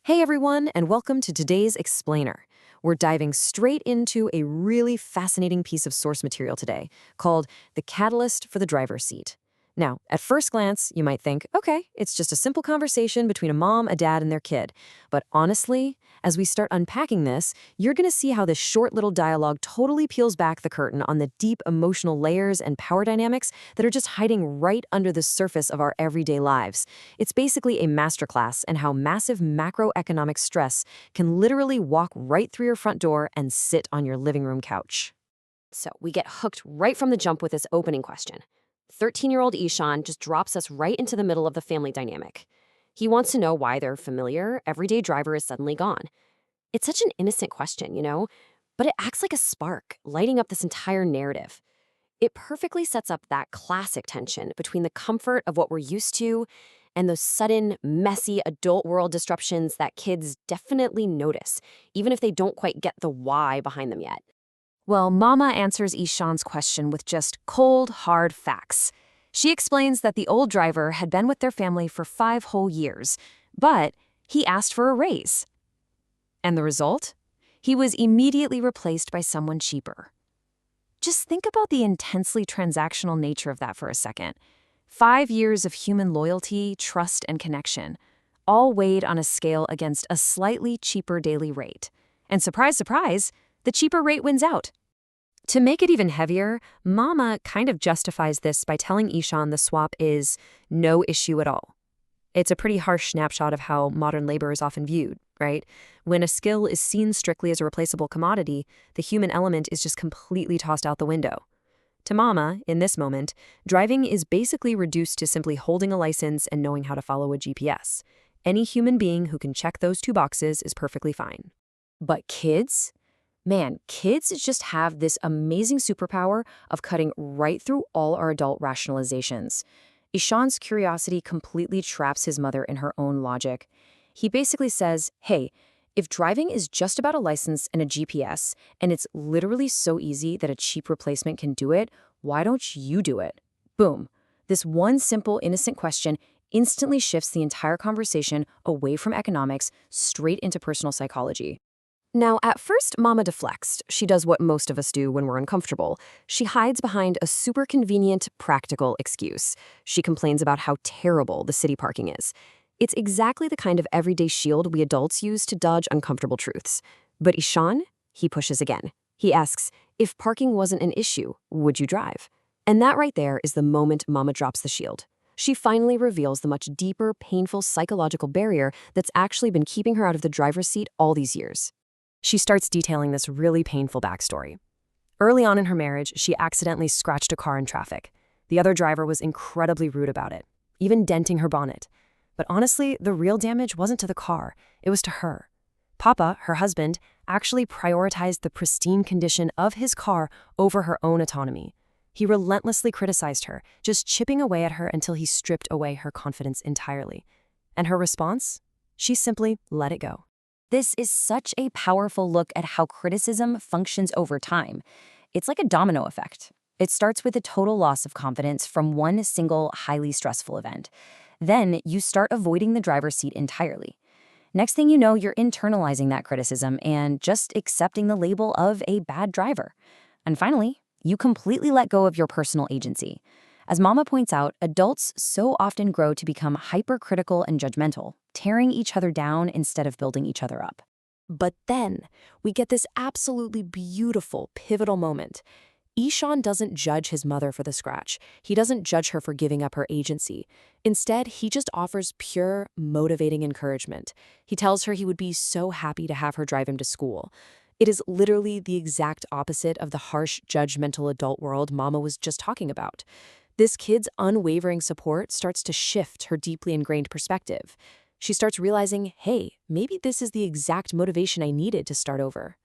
Hey everyone, and welcome to today's Explainer. We're diving straight into a really fascinating piece of source material today called The Catalyst for the Driver's Seat. Now, at first glance, you might think, okay, it's just a simple conversation between a mom, a dad, and their kid. But honestly, as we start unpacking this, you're going to see how this short little dialogue totally peels back the curtain on the deep emotional layers and power dynamics that are just hiding right under the surface of our everyday lives. It's basically a masterclass in how massive macroeconomic stress can literally walk right through your front door and sit on your living room couch. So we get hooked right from the jump with this opening question. 13-year-old Ishan just drops us right into the middle of the family dynamic. He wants to know why their familiar, everyday driver is suddenly gone. It's such an innocent question, but it acts like a spark, lighting up this entire narrative. It perfectly sets up that classic tension between the comfort of what we're used to and those sudden, messy adult world disruptions that kids definitely notice, even if they don't quite get the why behind them yet. Well, Mama answers Ishan's question with just cold, hard facts. She explains that the old driver had been with their family for 5 whole years, but he asked for a raise. And the result? He was immediately replaced by someone cheaper. Just think about the intensely transactional nature of that for a second. 5 years of human loyalty, trust, and connection, all weighed on a scale against a slightly cheaper daily rate. And surprise, surprise, the cheaper rate wins out. To make it even heavier, Mama kind of justifies this by telling Ishan the swap is no issue at all. It's a pretty harsh snapshot of how modern labor is often viewed, right? When a skill is seen strictly as a replaceable commodity, the human element is just completely tossed out the window. To Mama, in this moment, driving is basically reduced to simply holding a license and knowing how to follow a GPS. Any human being who can check those 2 boxes is perfectly fine. But kids? Man, kids just have this amazing superpower of cutting right through all our adult rationalizations. Ishan's curiosity completely traps his mother in her own logic. He basically says, hey, if driving is just about a license and a GPS, and it's literally so easy that a cheap replacement can do it, why don't you do it? Boom. This one simple, innocent question instantly shifts the entire conversation away from economics straight into personal psychology. Now, at first, Mama deflects. She does what most of us do when we're uncomfortable. She hides behind a super convenient, practical excuse. She complains about how terrible the city parking is. It's exactly the kind of everyday shield we adults use to dodge uncomfortable truths. But Ishan, he pushes again. He asks, if parking wasn't an issue, would you drive? And that right there is the moment Mama drops the shield. She finally reveals the much deeper, painful psychological barrier that's actually been keeping her out of the driver's seat all these years. She starts detailing this really painful backstory. Early on in her marriage, she accidentally scratched a car in traffic. The other driver was incredibly rude about it, even denting her bonnet. But honestly, the real damage wasn't to the car, it was to her. Papa, her husband, actually prioritized the pristine condition of his car over her own autonomy. He relentlessly criticized her, just chipping away at her until he stripped away her confidence entirely. And her response? She simply let it go. This is such a powerful look at how criticism functions over time. It's like a domino effect. It starts with a total loss of confidence from one single, highly stressful event. Then you start avoiding the driver's seat entirely. Next thing you know, you're internalizing that criticism and just accepting the label of a bad driver. And finally, you completely let go of your personal agency. As Mama points out, adults so often grow to become hypercritical and judgmental, tearing each other down instead of building each other up. But then, we get this absolutely beautiful, pivotal moment. Ishan doesn't judge his mother for the scratch. He doesn't judge her for giving up her agency. Instead, he just offers pure, motivating encouragement. He tells her he would be so happy to have her drive him to school. It is literally the exact opposite of the harsh, judgmental adult world Mama was just talking about. This kid's unwavering support starts to shift her deeply ingrained perspective. She starts realizing, hey, maybe this is the exact motivation I needed to start over.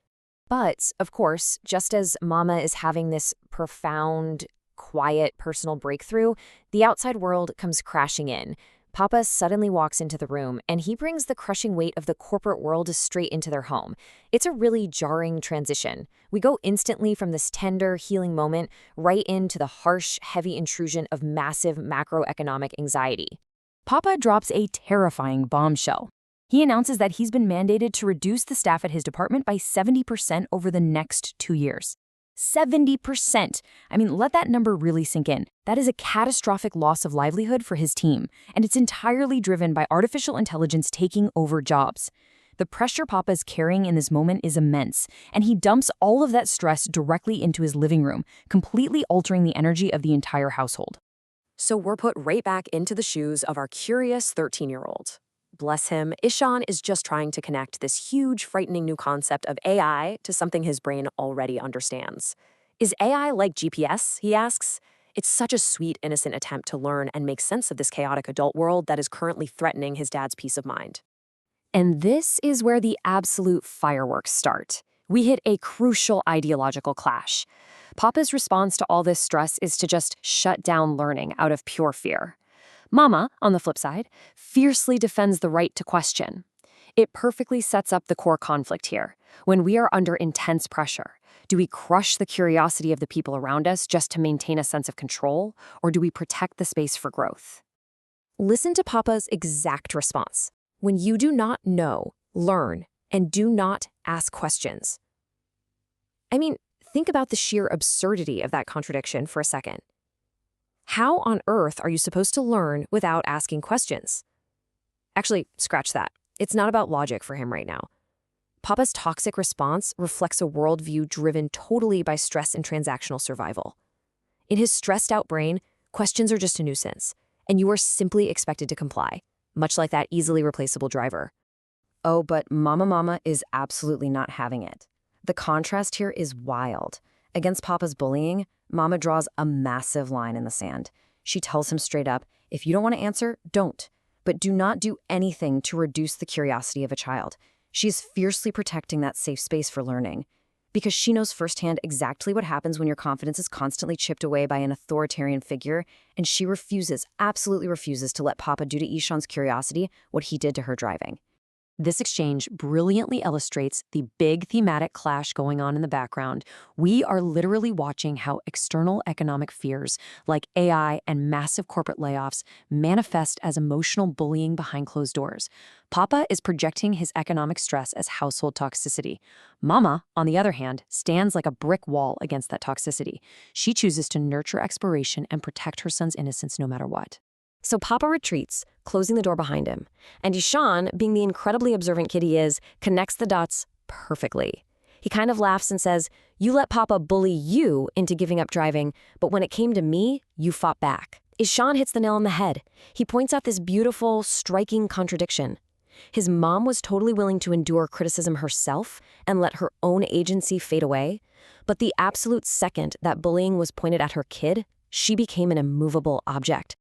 But, of course, just as Mama is having this profound, quiet, personal breakthrough, the outside world comes crashing in. Papa suddenly walks into the room, and he brings the crushing weight of the corporate world straight into their home. It's a really jarring transition. We go instantly from this tender, healing moment right into the harsh, heavy intrusion of massive macroeconomic anxiety. Papa drops a terrifying bombshell. He announces that he's been mandated to reduce the staff at his department by 70% over the next 2 years. 70%. I mean, let that number really sink in. That is a catastrophic loss of livelihood for his team, and it's entirely driven by artificial intelligence taking over jobs. The pressure Papa is carrying in this moment is immense, and he dumps all of that stress directly into his living room, completely altering the energy of the entire household. So we're put right back into the shoes of our curious 13-year-old. Bless him, Ishan is just trying to connect this huge, frightening new concept of AI to something his brain already understands. Is AI like GPS, he asks? It's such a sweet, innocent attempt to learn and make sense of this chaotic adult world that is currently threatening his dad's peace of mind. And this is where the absolute fireworks start. We hit a crucial ideological clash. Papa's response to all this stress is to just shut down learning out of pure fear. Mama, on the flip side, fiercely defends the right to question. It perfectly sets up the core conflict here. When we are under intense pressure, do we crush the curiosity of the people around us just to maintain a sense of control, or do we protect the space for growth? Listen to Papa's exact response. When you do not know, learn, and do not ask questions. I mean, think about the sheer absurdity of that contradiction for a second. How on earth are you supposed to learn without asking questions? Actually, scratch that. It's not about logic for him right now. Papa's toxic response reflects a worldview driven totally by stress and transactional survival. In his stressed-out brain, questions are just a nuisance, and you are simply expected to comply, much like that easily replaceable driver. Oh, but Mama is absolutely not having it. The contrast here is wild. Against Papa's bullying, Mama draws a massive line in the sand. She tells him straight up, if you don't want to answer, don't. But do not do anything to reduce the curiosity of a child. She is fiercely protecting that safe space for learning, because she knows firsthand exactly what happens when your confidence is constantly chipped away by an authoritarian figure, and she absolutely refuses to let Papa do to Ishan's curiosity what he did to her driving. This exchange brilliantly illustrates the big thematic clash going on in the background. We are literally watching how external economic fears, like AI and massive corporate layoffs, manifest as emotional bullying behind closed doors. Papa is projecting his economic stress as household toxicity. Mama, on the other hand, stands like a brick wall against that toxicity. She chooses to nurture exploration and protect her son's innocence no matter what. So Papa retreats, closing the door behind him, and Ishan, being the incredibly observant kid he is, connects the dots perfectly. He kind of laughs and says, you let Papa bully you into giving up driving, but when it came to me, you fought back. Ishan hits the nail on the head. He points out this beautiful, striking contradiction. His mom was totally willing to endure criticism herself and let her own agency fade away, but the absolute second that bullying was pointed at her kid, she became an immovable object.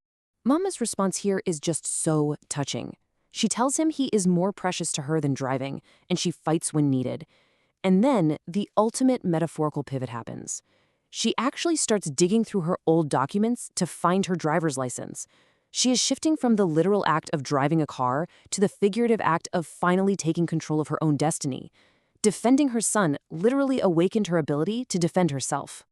Mama's response here is just so touching. She tells him he is more precious to her than driving, and she fights when needed. And then the ultimate metaphorical pivot happens. She actually starts digging through her old documents to find her driver's license. She is shifting from the literal act of driving a car to the figurative act of finally taking control of her own destiny. Defending her son literally awakened her ability to defend herself.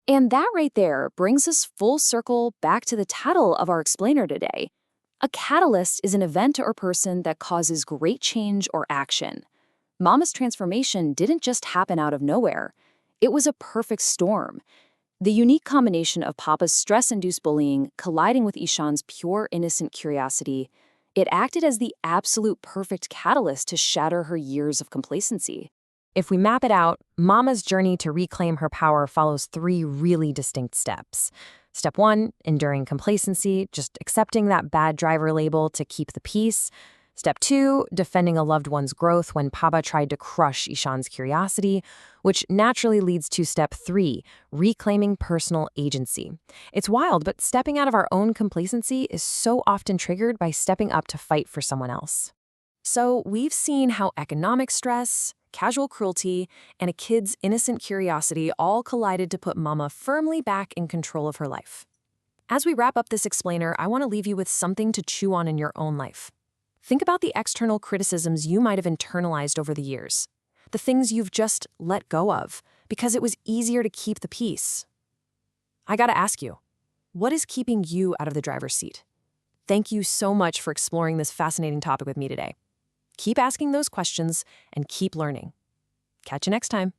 And that right there brings us full circle back to the title of our explainer today. A catalyst is an event or person that causes great change or action. Mama's transformation didn't just happen out of nowhere. It was a perfect storm. The unique combination of Papa's stress-induced bullying colliding with Ishan's pure, innocent curiosity, it acted as the absolute perfect catalyst to shatter her years of complacency. If we map it out, Mama's journey to reclaim her power follows 3 really distinct steps. Step 1, enduring complacency, just accepting that bad driver label to keep the peace. Step 2, defending a loved one's growth when Papa tried to crush Ishan's curiosity, which naturally leads to Step 3, reclaiming personal agency. It's wild, but stepping out of our own complacency is so often triggered by stepping up to fight for someone else. So we've seen how economic stress, casual cruelty, and a kid's innocent curiosity all collided to put Mama firmly back in control of her life. As we wrap up this explainer, I want to leave you with something to chew on in your own life. Think about the external criticisms you might have internalized over the years, the things you've just let go of because it was easier to keep the peace. I gotta ask you, what is keeping you out of the driver's seat? Thank you so much for exploring this fascinating topic with me today. Keep asking those questions and keep learning. Catch you next time.